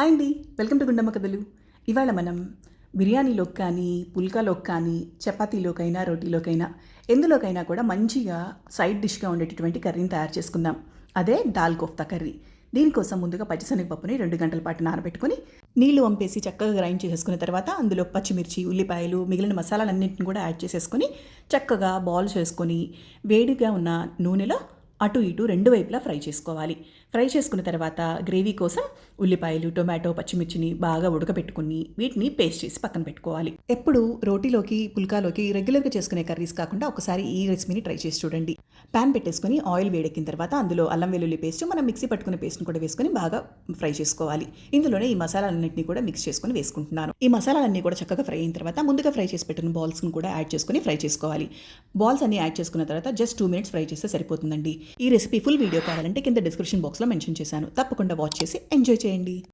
Hi అండి, welcome to Gundamma కథలు. ఇవాళ మనం బిర్యానీలోకి కానీ, పుల్కాలోకి కానీ, చపాతీలోకైనా, రోటీలోకైనా ఎందులోకైనా కూడా మంచిగా సైడ్ డిష్గా ఉండేటటువంటి కర్రీని తయారు చేసుకుందాం. అదే దాల్ కోఫ్తా కర్రీ. దీనికోసం ముందుగా పచ్చిశనగపప్పుని 2 గంటల పాటు నానబెట్టుకొని నీళ్లు వంపేసి చక్కగా గ్రైండ్ చేసేసుకున్న తర్వాత అందులో పచ్చిమిర్చి, ఉల్లిపాయలు, మిగిలిన మసాలాలన్నింటిని కూడా యాడ్ చేసేసుకొని చక్కగా బాల్ చేసుకొని వేడిగా ఉన్న నూనెలో అటు ఇటు రెండు వైపులా ఫ్రై చేసుకోవాలి. ఫ్రై చేసుకున్న తర్వాత గ్రేవీ కోసం ఉల్లిపాయలు, టొమాటో, పచ్చిమిర్చిని బాగా ఉడకబెట్టుకుని వీటిని పేస్ట్ చేసి పక్కన పెట్టుకోవాలి. ఎప్పుడు రోటీలోకి, పుల్కాలోకి రెగ్యులర్గా చేసుకునే కర్రీస్ కాకుండా ఒకసారి ఈ రెసిపీని ట్రై చేసి చూడండి. ప్యాన్ పెట్టేసుకొని ఆయిల్ వేడెక్కిన తర్వాత అందులో అల్లం వెల్లుల్లి పేస్ట్, మనం మిక్సీ పట్టుకునే పేస్ట్ని కూడా వేసుకొని బాగా ఫ్రై చేసుకోవాలి. ఇందులోనే ఈ మసాలాలన్నింటినీ కూడా మిక్స్ చేసుకొని వేసుకుంటున్నాను. ఈ మసాలాలన్నీ కూడా చక్కగా ఫ్రై అయిన తర్వాత ముందుగా ఫ్రై చేసి పెట్టిన బాల్స్ని కూడా యాడ్ చేసుకొని ఫ్రై చేసుకోవాలి. బాల్స్ అన్ని యాడ్ చేసుకున్న తర్వాత జస్ట్ 2 minutes ఫ్రై చేస్తే సరిపోతుందండి. ఈ రెసిపీ ఫుల్ వీడియో కావాలంటే కింద డిస్క్రిప్షన్ బాక్స్లో మెన్షన్ చేశాను. తప్పకుండా వాచ్ చేసి ఎంజాయ్ చేయండి.